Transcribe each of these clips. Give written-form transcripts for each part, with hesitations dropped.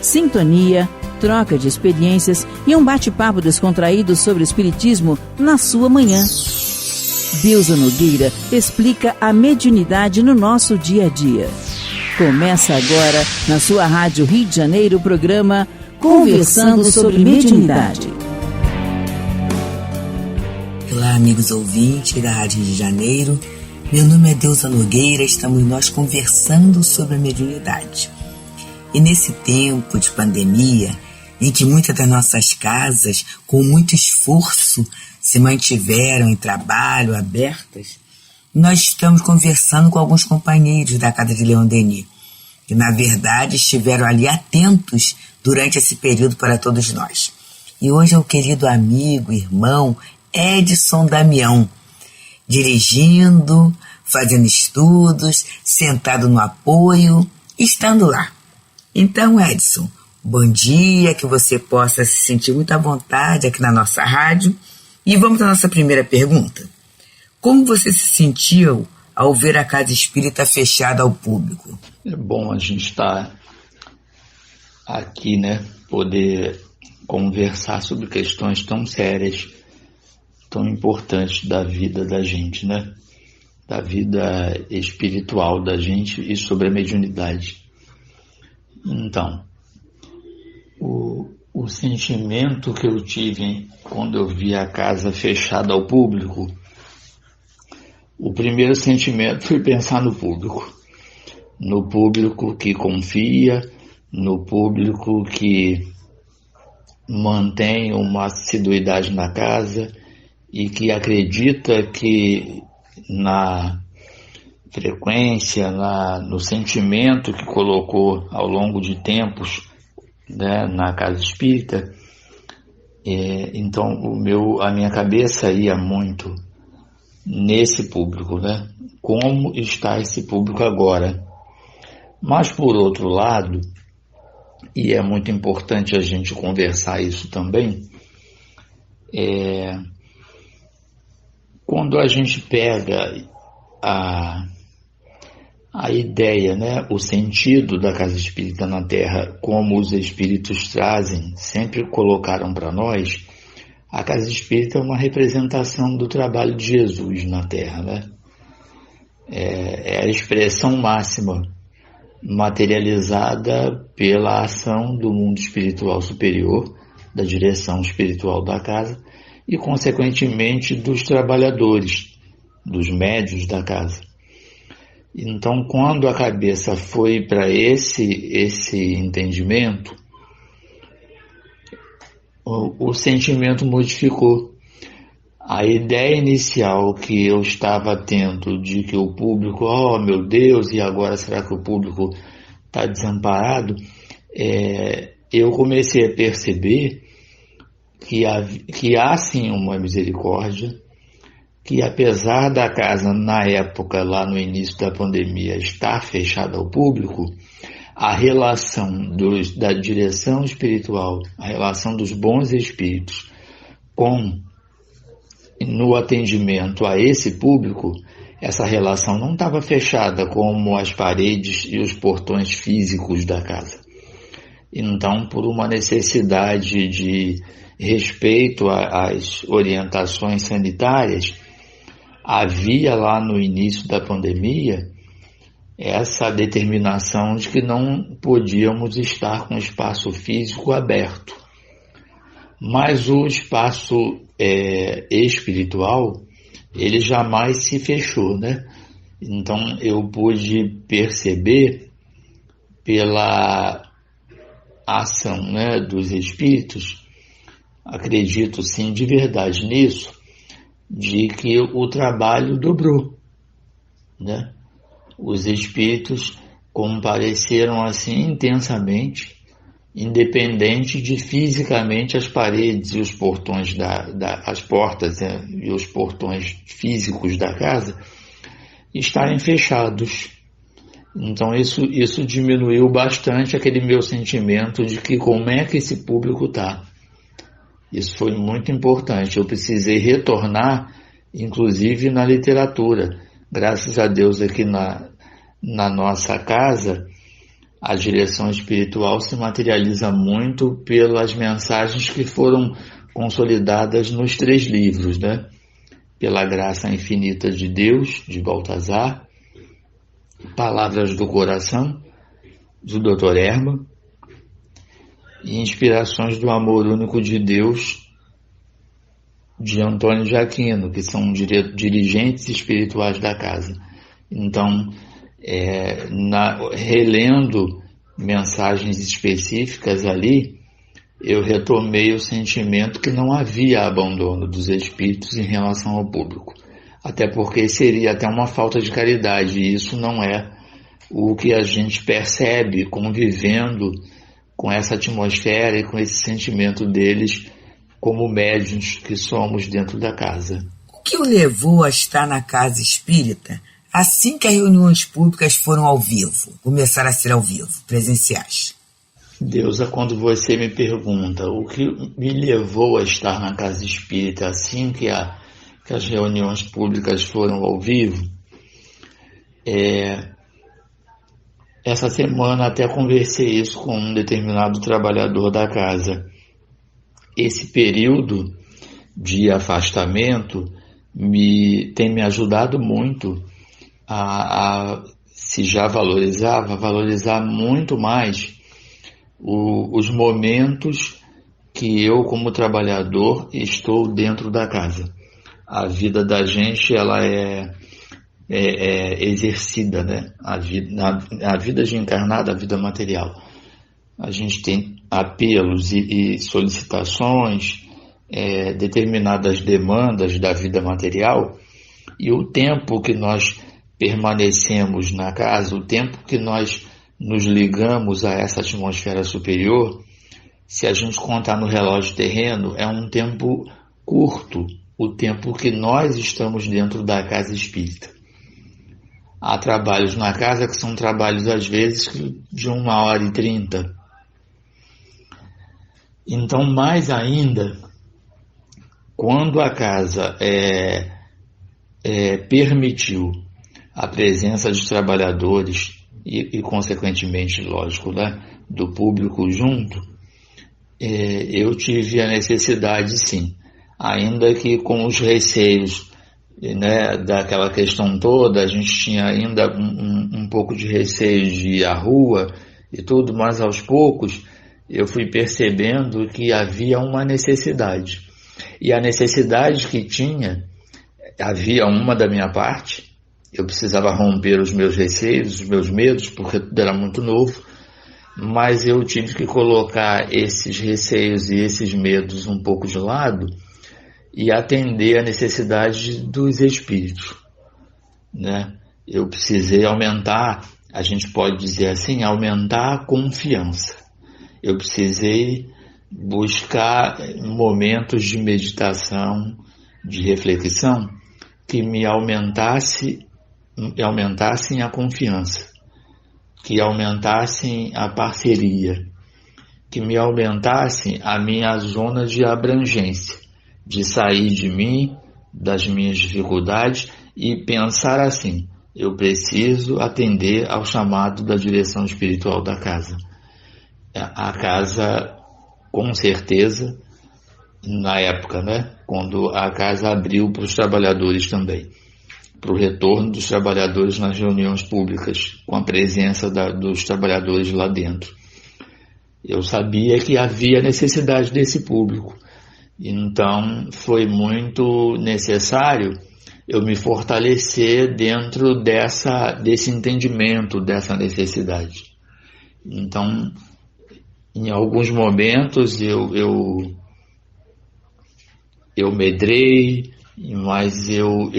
sintonia, troca de experiências e um bate-papo descontraído sobre o espiritismo na sua manhã. Deusa Nogueira explica a mediunidade no nosso dia a dia. Começa agora, na sua Rádio Rio de Janeiro, o programa Conversando sobre Mediunidade. Olá, amigos ouvintes da Rádio Rio de Janeiro. Meu nome é Deusa Nogueira, estamos nós conversando sobre a mediunidade. E nesse tempo de pandemia, em que muitas das nossas casas, com muito esforço, se mantiveram em trabalho, abertas, nós estamos conversando com alguns companheiros da Casa de Leon Denis, que na verdade estiveram ali atentos durante esse período para todos nós. E hoje é o querido amigo, irmão Edson Damião, dirigindo, fazendo estudos, sentado no apoio, estando lá. Então, Edson, bom dia, que você possa se sentir muito à vontade aqui na nossa rádio. E vamos à nossa primeira pergunta. Como você se sentiu ao ver a Casa Espírita fechada ao público? É bom a gente estar aqui, né? Poder conversar sobre questões tão sérias, tão importantes da vida da gente, né? Da vida espiritual da gente e sobre a mediunidade. Então, o sentimento que eu tive quando eu vi a casa fechada ao público, o primeiro sentimento foi pensar no público que confia, no público que mantém uma assiduidade na casa e que acredita que na frequência, no sentimento que colocou ao longo de tempos, né, na Casa Espírita. Então a minha cabeça ia muito nesse público, né? Como está esse público agora? Mas por outro lado, e é muito importante a gente conversar isso também, quando a gente pega a ideia, né, o sentido da Casa Espírita na Terra, como os Espíritos trazem, sempre colocaram para nós, a Casa Espírita é uma representação do trabalho de Jesus na Terra, né? É a expressão máxima, materializada pela ação do mundo espiritual superior, da direção espiritual da casa e, consequentemente, dos trabalhadores, dos médiuns da casa. Então, quando a cabeça foi para esse entendimento, o sentimento modificou. A ideia inicial que eu estava tendo de que o público, oh meu Deus, e agora será que o público está desamparado? Eu comecei a perceber que há sim uma misericórdia, que apesar da casa na época, lá no início da pandemia, estar fechada ao público, a relação da direção espiritual, a relação dos bons espíritos no atendimento a esse público, essa relação não estava fechada como as paredes e os portões físicos da casa. Então, por uma necessidade de respeito às orientações sanitárias, havia lá no início da pandemia essa determinação de que não podíamos estar com o espaço físico aberto. Mas o espaço espiritual, ele jamais se fechou, né? Então eu pude perceber pela ação, né, dos espíritos, acredito sim de verdade nisso, de que o trabalho dobrou, né? Os espíritos compareceram assim intensamente, independente de fisicamente as paredes e os portões as portas, né, e os portões físicos da casa estarem fechados. Então isso diminuiu bastante aquele meu sentimento de que como é que esse público está. Isso foi muito importante. Eu precisei retornar, inclusive na literatura. Graças a Deus aqui na nossa casa, a direção espiritual se materializa muito pelas mensagens que foram consolidadas nos 3 livros, né? Pela Graça Infinita de Deus, de Baltazar, Palavras do Coração, do Dr. Herman, e Inspirações do Amor Único de Deus, de Antônio de Aquino, que são dirigentes espirituais da casa. Então, relendo mensagens específicas ali, eu retomei o sentimento que não havia abandono dos espíritos em relação ao público. Até porque seria até uma falta de caridade, e isso não é o que a gente percebe convivendo com essa atmosfera e com esse sentimento deles como médiuns que somos dentro da casa. O que o levou a estar na casa espírita assim que as reuniões públicas foram ao vivo, começaram a ser ao vivo, presenciais? Deusa, quando você me pergunta o que me levou a estar na casa espírita assim que as reuniões públicas foram ao vivo, essa semana até conversei isso com um determinado trabalhador da casa. Esse período de afastamento tem me ajudado muito se já valorizar muito mais os momentos que eu, como trabalhador, estou dentro da casa. A vida da gente, ela é exercida, né? A vida de encarnado, a vida material. A gente tem apelos e solicitações, determinadas demandas da vida material, e o tempo que nós permanecemos na casa, o tempo que nós nos ligamos a essa atmosfera superior, se a gente contar no relógio terreno, é um tempo curto, o tempo que nós estamos dentro da casa espírita. Há trabalhos na casa que são trabalhos, às vezes, de 1h30. Então, mais ainda, quando a casa permitiu a presença de trabalhadores e consequentemente, lógico, né, do público junto, eu tive a necessidade, sim, ainda que com os receios, né, daquela questão toda, a gente tinha ainda um pouco de receio de ir à rua e tudo, mas aos poucos eu fui percebendo que havia uma necessidade. E a necessidade que havia uma da minha parte, eu precisava romper os meus receios, os meus medos, porque tudo era muito novo, mas eu tive que colocar esses receios e esses medos um pouco de lado e atender a necessidade dos espíritos, né? Eu precisei aumentar, a gente pode dizer assim, aumentar a confiança. Eu precisei buscar momentos de meditação, de reflexão, que me aumentassem a confiança, que aumentassem a parceria, que me aumentassem a minha zona de abrangência, de sair de mim, das minhas dificuldades e pensar assim: eu preciso atender ao chamado da direção espiritual da casa. A casa, com certeza, na época, né, quando a casa abriu para os trabalhadores também, para o retorno dos trabalhadores nas reuniões públicas, com a presença dos trabalhadores lá dentro. Eu sabia que havia necessidade desse público, então foi muito necessário eu me fortalecer dentro desse entendimento, dessa necessidade. Então, em alguns momentos eu medrei, mas eu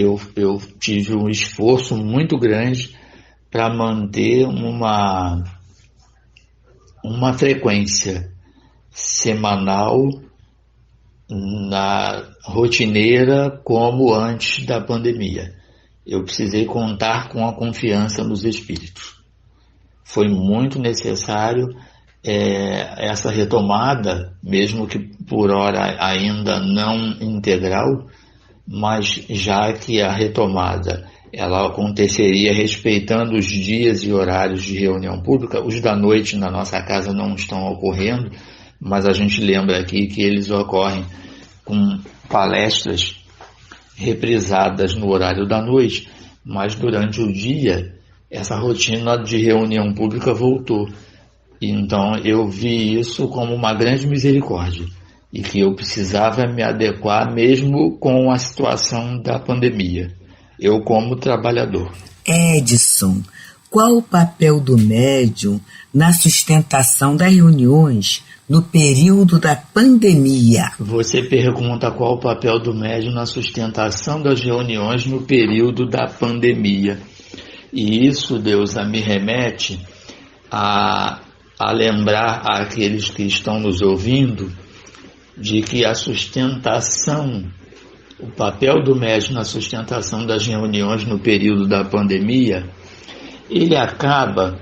tive um esforço muito grande para manter uma frequência semanal rotineira como antes da pandemia. Eu precisei contar com a confiança nos espíritos. Foi muito necessário essa retomada, mesmo que por hora ainda não integral, mas já que a retomada ela aconteceria respeitando os dias e horários de reunião pública. Os da noite na nossa casa não estão ocorrendo, mas a gente lembra aqui que eles ocorrem com palestras reprisadas no horário da noite, mas durante o dia essa rotina de reunião pública voltou. Então eu vi isso como uma grande misericórdia e que eu precisava me adequar mesmo com a situação da pandemia, eu como trabalhador. Edson, qual o papel do médium na sustentação das reuniões no período da pandemia? Você pergunta qual o papel do médium na sustentação das reuniões no período da pandemia. E isso, Deusa, me remete a lembrar àqueles que estão nos ouvindo de que a sustentação, o papel do médium na sustentação das reuniões no período da pandemia, ele acaba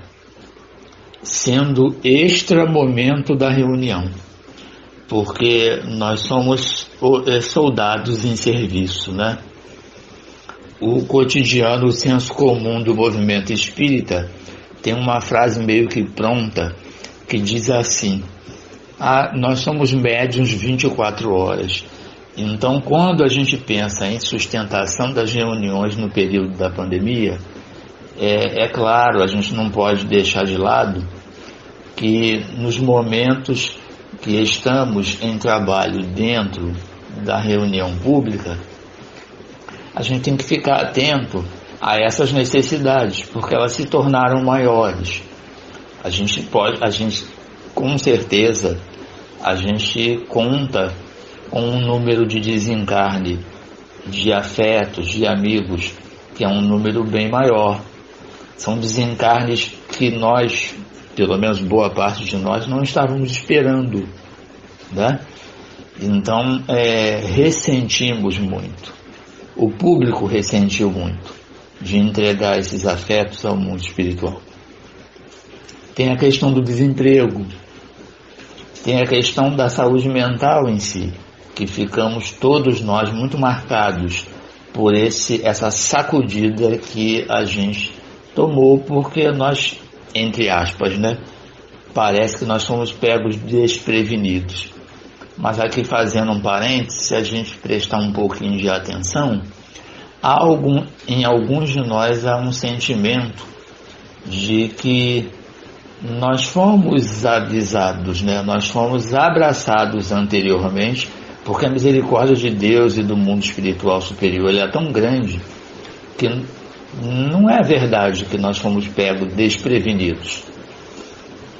sendo extra momento da reunião, porque nós somos soldados em serviço, né? O cotidiano, o senso comum do movimento espírita tem uma frase meio que pronta que diz assim: nós somos médiuns 24 horas. Então, quando a gente pensa em sustentação das reuniões no período da pandemia, é claro, a gente não pode deixar de lado que nos momentos que estamos em trabalho dentro da reunião pública, a gente tem que ficar atento a essas necessidades, porque elas se tornaram maiores. Com certeza, a gente conta com um número de desencarne de afetos, de amigos, que é um número bem maior. São desencarnes que nós, pelo menos boa parte de nós, não estávamos esperando, né? Então, ressentimos muito. O público ressentiu muito de entregar esses afetos ao mundo espiritual. Tem a questão do desemprego, tem a questão da saúde mental em si, que ficamos todos nós muito marcados por essa sacudida que a gente tomou, porque nós, entre aspas, né, parece que nós somos pegos desprevenidos. Mas aqui, fazendo um parênteses, se a gente prestar um pouquinho de atenção, em alguns de nós há um sentimento de que nós fomos avisados, né? Nós fomos abraçados anteriormente, porque a misericórdia de Deus e do mundo espiritual superior é tão grande que não é verdade que nós fomos pegos desprevenidos.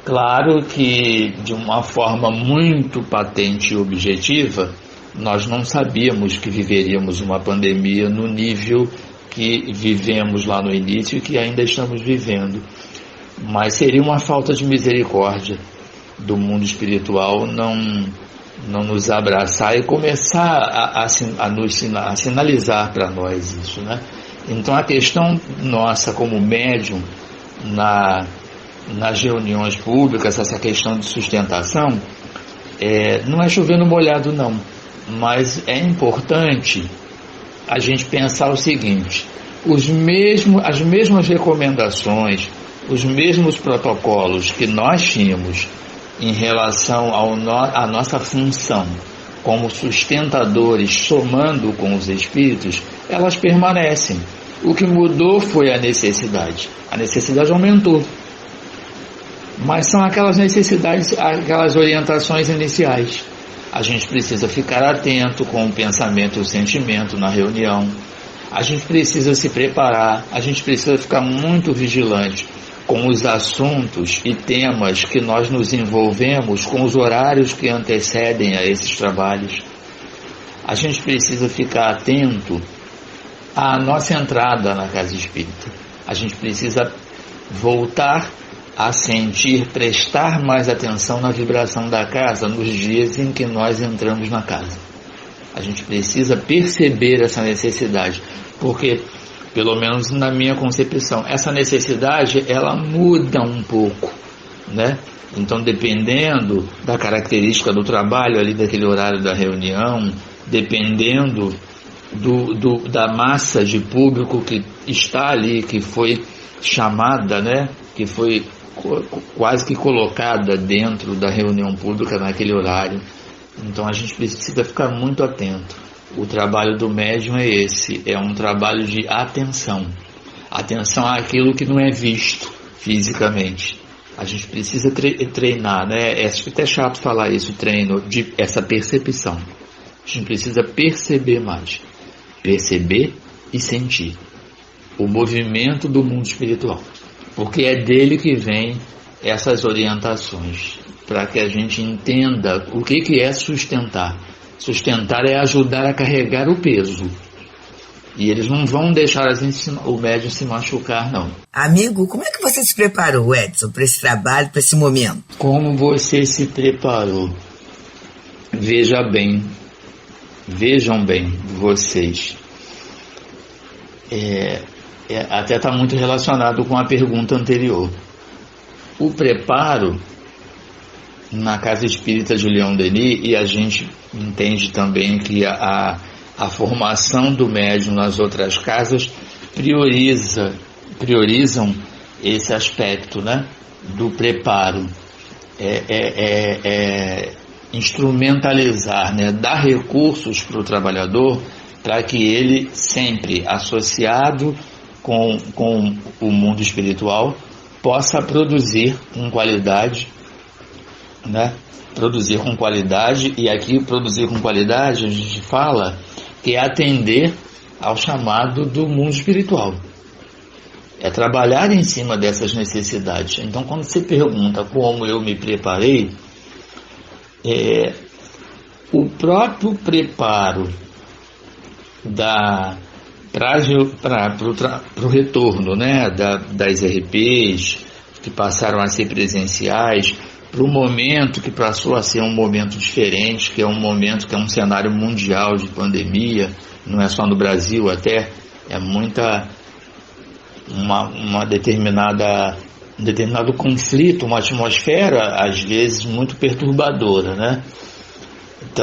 Claro que, de uma forma muito patente e objetiva, nós não sabíamos que viveríamos uma pandemia no nível que vivemos lá no início e que ainda estamos vivendo. Mas seria uma falta de misericórdia do mundo espiritual não nos abraçar e começar a sinalizar para nós isso, né? Então a questão nossa como médium nas reuniões públicas, essa questão de sustentação, não é chover no molhado não, mas é importante a gente pensar o seguinte: as mesmas recomendações, os mesmos protocolos que nós tínhamos em relação à nossa função como sustentadores, somando com os espíritos, elas permanecem. O que mudou foi a necessidade. A necessidade aumentou. Mas são aquelas necessidades, aquelas orientações iniciais. A gente precisa ficar atento com o pensamento e o sentimento na reunião. A gente precisa se preparar. A gente precisa ficar muito vigilante com os assuntos e temas que nós nos envolvemos, com os horários que antecedem a esses trabalhos. A gente precisa ficar atento à nossa entrada na casa espírita. A gente precisa voltar a sentir, prestar mais atenção na vibração da casa nos dias em que nós entramos na casa. A gente precisa perceber essa necessidade, porque, pelo menos na minha concepção, essa necessidade, ela muda um pouco, né? Então, dependendo da característica do trabalho ali, daquele horário da reunião, dependendo da massa de público que está ali, que foi chamada, né, que foi quase que colocada dentro da reunião pública naquele horário. Então a gente precisa ficar muito atento. O trabalho do médium é esse, é um trabalho de atenção. Atenção àquilo que não é visto fisicamente. A gente precisa treinar, né? É até chato falar isso, treino, essa percepção. A gente precisa perceber mais. Perceber e sentir o movimento do mundo espiritual. Porque é dele que vem essas orientações, para que a gente entenda o que é sustentar. Sustentar é ajudar a carregar o peso. E eles não vão deixar o médium se machucar, não. Amigo, como é que você se preparou, Edson, para esse trabalho, para esse momento? Como você se preparou? Vejam bem, vocês. Até está muito relacionado com a pergunta anterior. O preparo na Casa Espírita de Leon Denis, e a gente entende também que a formação do médium nas outras casas priorizam esse aspecto, né, do preparo, instrumentalizar, né, dar recursos para o trabalhador, para que ele, sempre associado com o mundo espiritual, possa produzir com qualidade, né? Produzir com qualidade, e aqui produzir com qualidade a gente fala que é atender ao chamado do mundo espiritual, é trabalhar em cima dessas necessidades. Então, quando você pergunta como eu me preparei, o próprio preparo para o retorno, né, das RPs que passaram a ser presenciais, para o momento que passou a ser um momento diferente, que é um momento que é um cenário mundial de pandemia, não é só no Brasil, até é um determinado conflito, uma atmosfera às vezes muito perturbadora, né?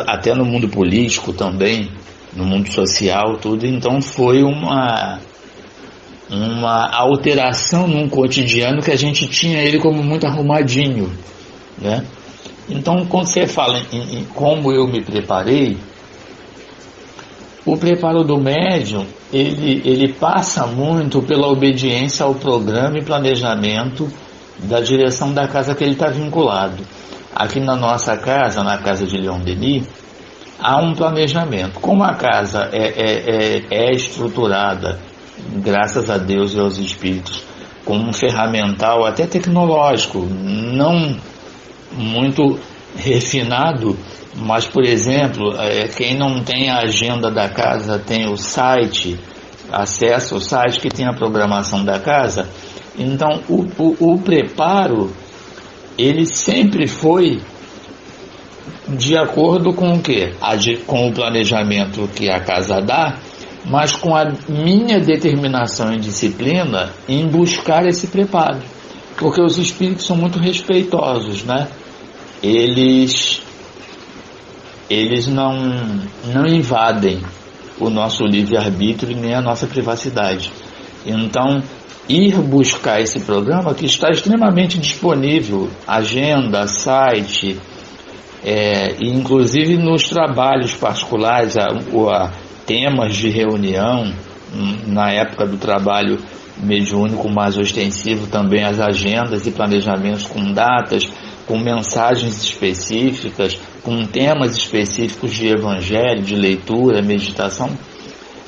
Até no mundo político também, no mundo social, tudo. Então foi uma alteração num cotidiano que a gente tinha ele como muito arrumadinho, né? Então, quando você fala em como eu me preparei, o preparo do médium, ele passa muito pela obediência ao programa e planejamento da direção da casa que ele está vinculado. Aqui na nossa casa, na casa de Leon Denis, há um planejamento. Como a casa é estruturada, graças a Deus e aos espíritos, com um ferramental até tecnológico, não muito refinado, mas, por exemplo, quem não tem a agenda da casa tem o site, acessa o site que tem a programação da casa. Então, o preparo, ele sempre foi de acordo com o quê? Com o planejamento que a casa dá, mas com a minha determinação e disciplina em buscar esse preparo. Porque os espíritos são muito respeitosos, né? Eles não invadem o nosso livre-arbítrio nem a nossa privacidade. Então, ir buscar esse programa que está extremamente disponível, agenda, site, e inclusive nos trabalhos particulares, temas de reunião, na época do trabalho mediúnico mais ostensivo, também as agendas e planejamentos com datas, com mensagens específicas, com temas específicos de evangelho, de leitura, meditação.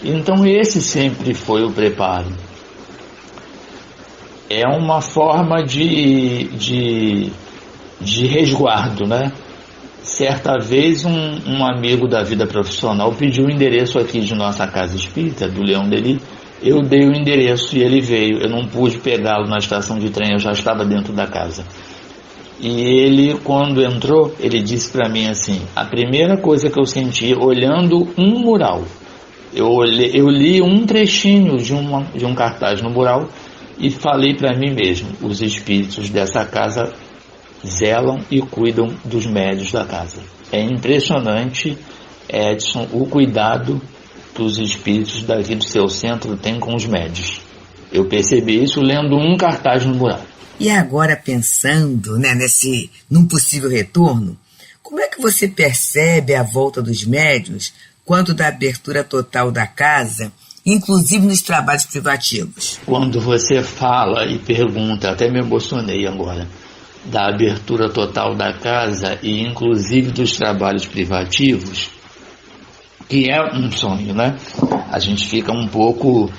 Então esse sempre foi o preparo. É uma forma de resguardo, né? Certa vez um amigo da vida profissional pediu o endereço aqui de nossa casa espírita, do Leon Denis. Eu dei o endereço e ele veio. Eu não pude pegá-lo na estação de trem, eu já estava dentro da casa. E ele, quando entrou, ele disse para mim assim: a primeira coisa que eu senti olhando um mural, eu li um trechinho de um cartaz no mural e falei para mim mesmo: os espíritos dessa casa zelam e cuidam dos médios da casa. É impressionante, Edson, o cuidado que os espíritos daqui do seu centro têm com os médios. Eu percebi isso lendo um cartaz no mural. E agora, pensando, né, num possível retorno, como é que você percebe a volta dos médiuns quanto da abertura total da casa, inclusive nos trabalhos privativos? Quando você fala e pergunta, até me emocionei agora, da abertura total da casa e inclusive dos trabalhos privativos, que é um sonho, né? A gente fica um pouco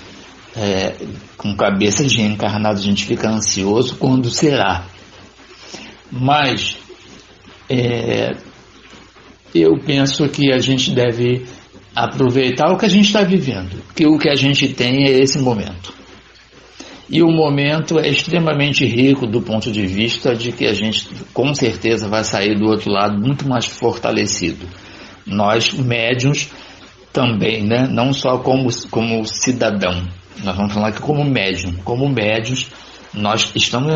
com cabeça de reencarnado, a gente fica ansioso quando será. Mas eu penso que a gente deve aproveitar o que a gente está vivendo, que o que a gente tem é esse momento. E o momento é extremamente rico do ponto de vista de que a gente com certeza vai sair do outro lado muito mais fortalecido. Nós, médiuns, também, né? Não só como cidadão, nós vamos falar aqui como médium. Como médiuns, nós estamos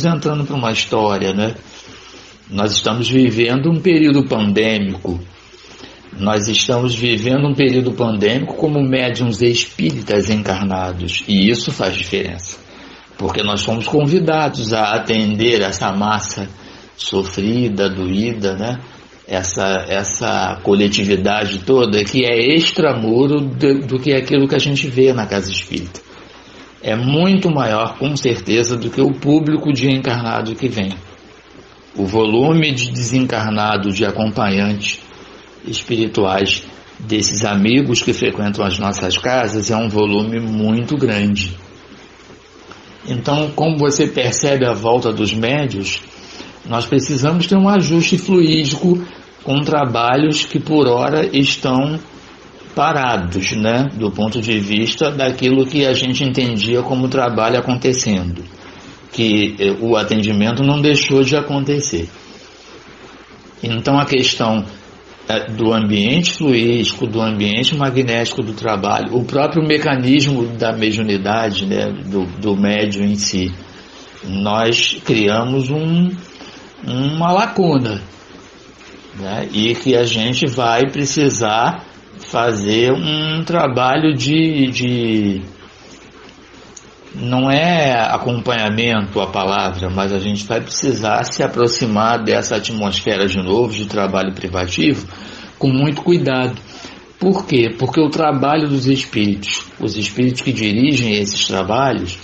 entrando para uma história, né? Nós estamos vivendo um período pandêmico. Nós estamos vivendo um período pandêmico como médiuns espíritas encarnados. E isso faz diferença. Porque nós fomos convidados a atender essa massa sofrida, doída, né? Essa coletividade toda que é extramuro do que aquilo que a gente vê na casa espírita. É muito maior, com certeza, do que o público de encarnado que vem. O volume de desencarnado, de acompanhantes espirituais desses amigos que frequentam as nossas casas é um volume muito grande. Então, como você percebe a volta dos médios, nós precisamos ter um ajuste fluídico com trabalhos que por hora estão parados, né? Do ponto de vista daquilo que a gente entendia como trabalho acontecendo, que o atendimento não deixou de acontecer. Então a questão do ambiente fluídico, do ambiente magnético do trabalho, o próprio mecanismo da mediunidade, né? do médium em si, nós criamos uma lacuna, né? E que a gente vai precisar fazer um trabalho de não é acompanhamento a palavra, mas a gente vai precisar se aproximar dessa atmosfera de novo de trabalho privativo com muito cuidado. Por quê? Porque o trabalho dos espíritos, os espíritos que dirigem esses trabalhos,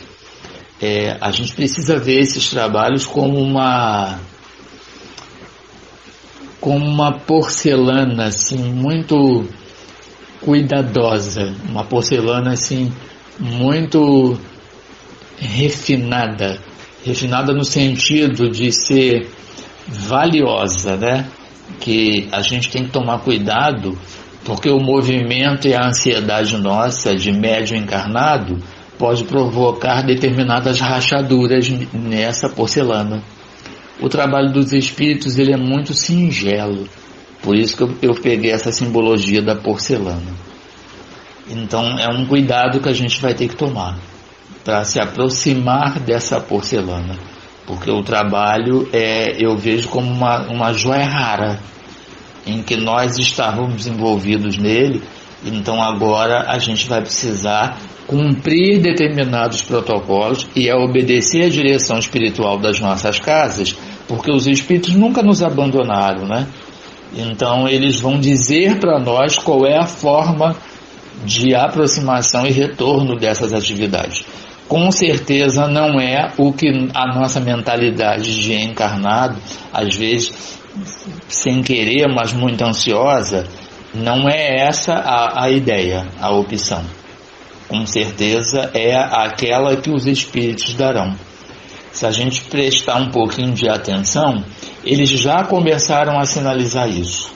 a gente precisa ver esses trabalhos como uma porcelana assim muito cuidadosa, uma porcelana assim muito refinada no sentido de ser valiosa, né? Que a gente tem que tomar cuidado, porque o movimento e a ansiedade nossa de médium encarnado pode provocar determinadas rachaduras nessa porcelana. O trabalho dos espíritos ele é muito singelo, por isso que eu peguei essa simbologia da porcelana. Então é um cuidado que a gente vai ter que tomar para se aproximar dessa porcelana, porque o trabalho eu vejo como uma joia rara, em que nós estávamos envolvidos nele. Então agora a gente vai precisar cumprir determinados protocolos e obedecer a direção espiritual das nossas casas, porque os espíritos nunca nos abandonaram, né? Então eles vão dizer para nós qual é a forma de aproximação e retorno dessas atividades. Com certeza não é o que a nossa mentalidade de encarnado, às vezes sem querer, mas muito ansiosa, não é essa a ideia, a opção. Com certeza é aquela que os espíritos darão. Se a gente prestar um pouquinho de atenção, eles já começaram a sinalizar isso.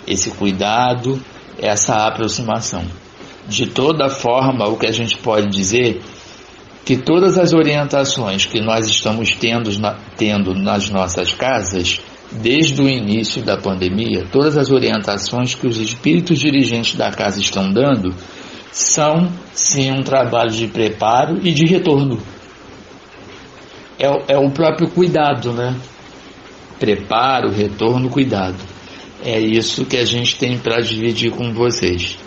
Esse cuidado, essa aproximação. De toda forma, o que a gente pode dizer que todas as orientações que nós estamos tendo nas nossas casas, desde o início da pandemia, todas as orientações que os espíritos dirigentes da casa estão dando, são sim um trabalho de preparo e de retorno. É o próprio cuidado, né? Preparo, retorno, cuidado. É isso que a gente tem para dividir com vocês.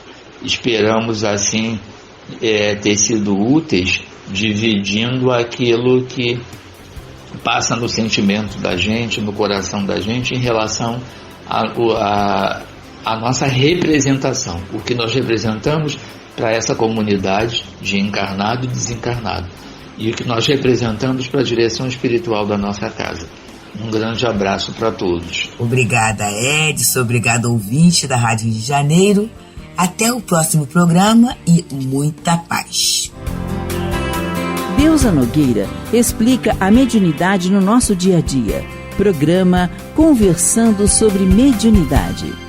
esperamos assim ter sido úteis, dividindo aquilo que passa no sentimento da gente, no coração da gente, em relação à nossa representação, o que nós representamos para essa comunidade de encarnado e desencarnado, e o que nós representamos para a direção espiritual da nossa casa. Um grande abraço para todos. Obrigada, Edson. Obrigada, ouvinte da Rádio Rio de Janeiro. Até o próximo programa e muita paz. Deusa Nogueira explica a mediunidade no nosso dia a dia. Programa Conversando sobre Mediunidade.